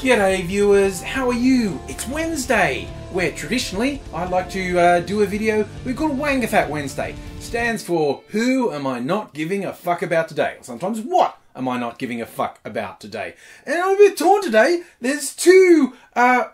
G'day viewers, how are you? It's Wednesday, where traditionally I like to do a video we call Wangafat Wednesday. Stands for Who Am I Not Giving a Fuck About Today? Or sometimes What Am I Not Giving a Fuck About Today? And I'm a bit torn today. There's two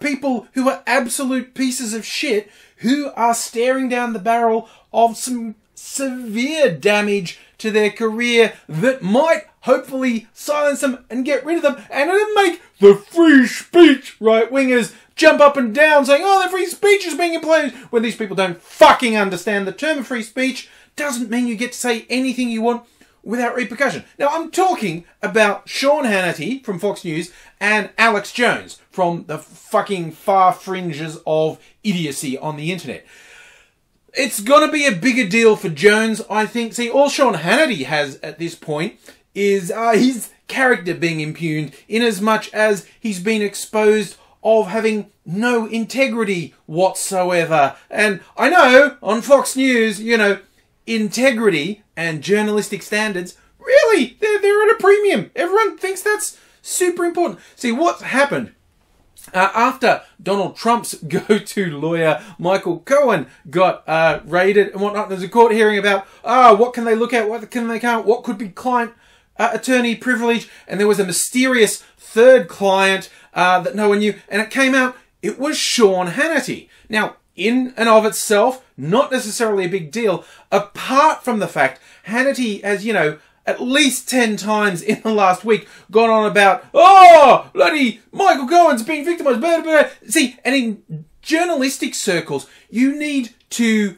people who are absolute pieces of shit who are staring down the barrel of some severe damage to their career that might hopefully silence them and get rid of them, and it'll make the free speech right-wingers jump up and down saying, oh, the free speech is being imposed, when these people don't fucking understand the term of free speech doesn't mean you get to say anything you want without repercussion. Now, I'm talking about Sean Hannity from Fox News and Alex Jones from the fucking far fringes of idiocy on the internet. It's going to be a bigger deal for Jones, I think. See, all Sean Hannity has at this point is his character being impugned, in as much as he's been exposed of having no integrity whatsoever. And I know, on Fox News, you know, integrity and journalistic standards, really, they're at a premium. Everyone thinks that's super important. See, what's happened after Donald Trump's go-to lawyer, Michael Cohen, got raided and whatnot, there's a court hearing about, what can they look at, what can they can't, what could be client attorney privilege, and there was a mysterious third client that no one knew, and it came out it was Sean Hannity. Now, in and of itself, not necessarily a big deal, apart from the fact Hannity has, you know, at least 10 times in the last week gone on about, oh, bloody Michael Cohen's being victimised, blah, blah, blah. See, and in journalistic circles, you need to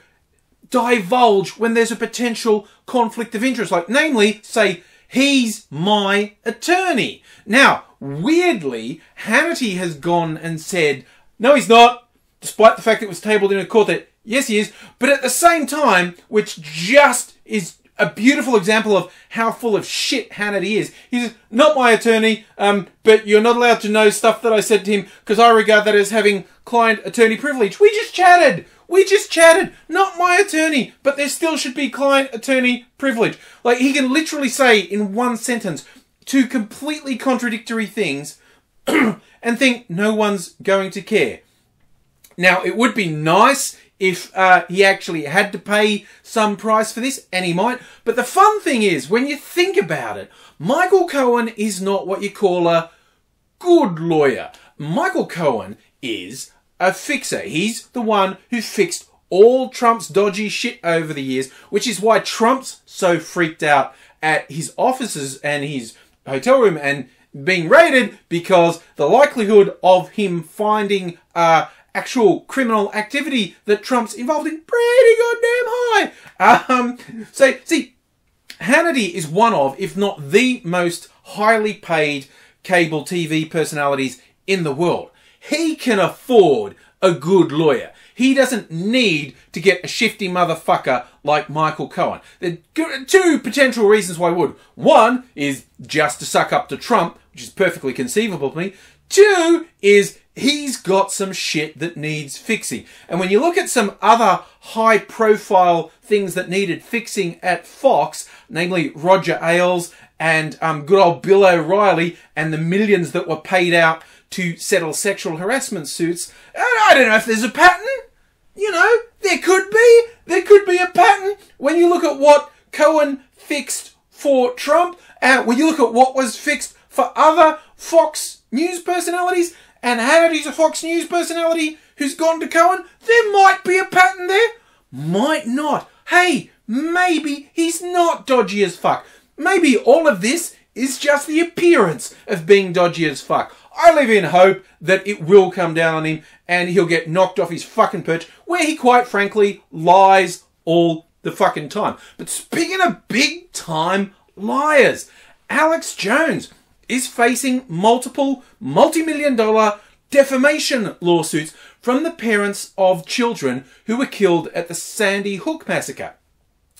divulge when there's a potential conflict of interest, like, namely, say, he's my attorney. Now, weirdly, Hannity has gone and said, no, he's not, despite the fact it was tabled in a court that, yes, he is, but at the same time, which just is a beautiful example of how full of shit Hannity is. He's not my attorney, but you're not allowed to know stuff that I said to him because I regard that as having client-attorney privilege. We just chatted. Not my attorney, but there still should be client-attorney privilege. Like, he can literally say in one sentence two completely contradictory things and think no one's going to care. Now, it would be nice if he actually had to pay some price for this, and he might. But the fun thing is, when you think about it, Michael Cohen is not what you call a good lawyer. Michael Cohen is a fixer. He's the one who fixed all Trump's dodgy shit over the years, which is why Trump's so freaked out at his offices and his hotel room and being raided, because the likelihood of him finding actual criminal activity that Trump's involved in pretty goddamn high. So, see, Hannity is one of, if not the most highly paid cable TV personalities in the world. He can afford a good lawyer. He doesn't need to get a shifty motherfucker like Michael Cohen. There are two potential reasons why he would. One is just to suck up to Trump, which is perfectly conceivable to me. Two is he's got some shit that needs fixing. And when you look at some other high-profile things that needed fixing at Fox, namely Roger Ailes and good old Bill O'Reilly and the millions that were paid out to settle sexual harassment suits, I don't know if there's a pattern. You know, there could be. There could be a pattern. When you look at what Cohen fixed for Trump, when you look at what was fixed for other Fox News personalities, and Hannity's a Fox News personality who's gone to Cohen, there might be a pattern there. Might not. Hey, maybe he's not dodgy as fuck. Maybe all of this is just the appearance of being dodgy as fuck. I live in hope that it will come down on him and he'll get knocked off his fucking perch, where he quite frankly lies all the fucking time. But speaking of big time liars, Alex Jones is facing multiple multi-million-dollar defamation lawsuits from the parents of children who were killed at the Sandy Hook massacre.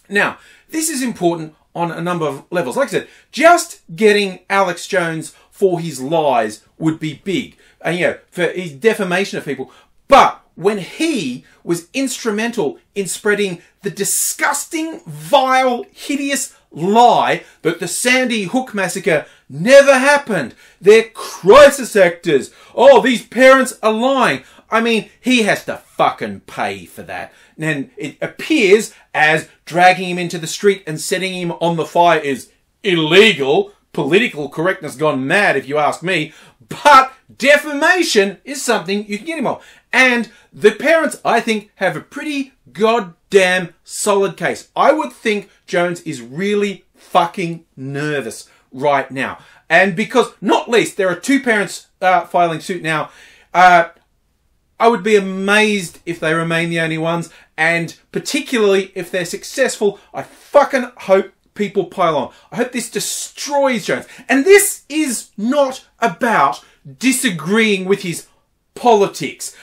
Now, this is important on a number of levels. Like I said, just getting Alex Jones for his lies would be big, you know, for his defamation of people. But when he was instrumental in spreading the disgusting, vile, hideous lie that the Sandy Hook massacre never happened. They're crisis actors. Oh, these parents are lying. I mean, he has to fucking pay for that. And it appears as dragging him into the street and setting him on the fire is illegal. Political correctness gone mad, if you ask me. But defamation is something you can get him on. And the parents, I think, have a pretty goddamn solid case. I would think Jones is really fucking nervous right now. And because, not least, there are two parents filing suit now. I would be amazed if they remain the only ones. And particularly if they're successful, I fucking hope people pile on. I hope this destroys Jones. And this is not about disagreeing with his politics.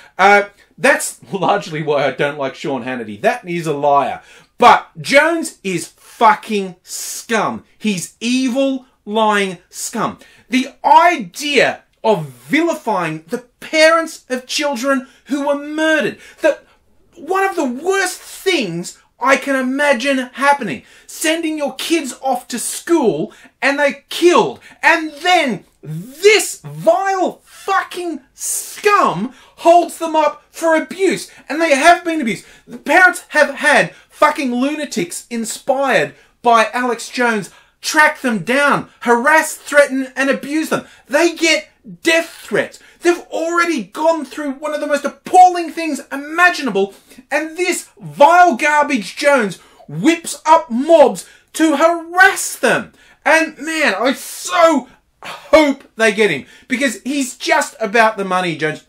That's largely why I don't like Sean Hannity. That is a liar. But Jones is fucking scum. He's evil, lying scum. The idea of vilifying the parents of children who were murdered. That one of the worst things I can imagine happening. Sending your kids off to school and they're killed. And then this vile fucking scum holds them up for abuse. And they have been abused. The parents have had fucking lunatics inspired by Alex Jones track them down, harass, threaten and abuse them. They get death threats. They've already gone through one of the most appalling things imaginable, and this vile garbage Jones whips up mobs to harass them. And man, I so hope they get him, because he's just about the money, Jones.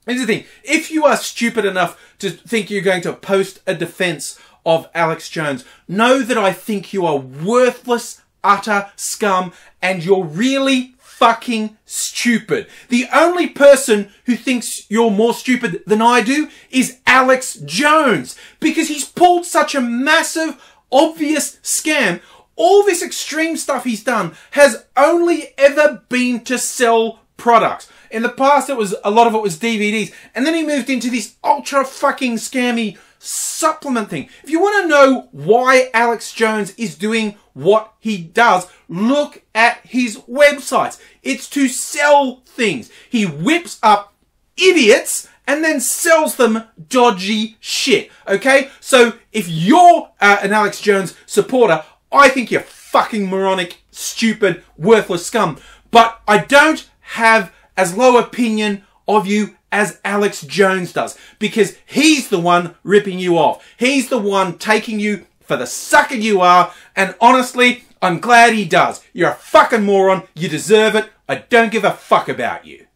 Here's the thing. If you are stupid enough to think you're going to post a defense of Alex Jones, know that I think you are worthless, utter scum, and you're really fucking stupid. The only person who thinks you're more stupid than I do is Alex Jones, because he's pulled such a massive, obvious scam. All this extreme stuff he's done has only ever been to sell products. In the past, a lot of it was DVDs, and then he moved into this ultra fucking scammy supplement thing. If you want to know why Alex Jones is doing what he does, look at his websites. It's to sell things. He whips up idiots and then sells them dodgy shit. Okay? So if you're an Alex Jones supporter, I think you're fucking moronic, stupid, worthless scum. But I don't have as low opinion of you as Alex Jones does, because he's the one ripping you off. He's the one taking you for the sucker you are, and honestly, I'm glad he does. You're a fucking moron. You deserve it. I don't give a fuck about you.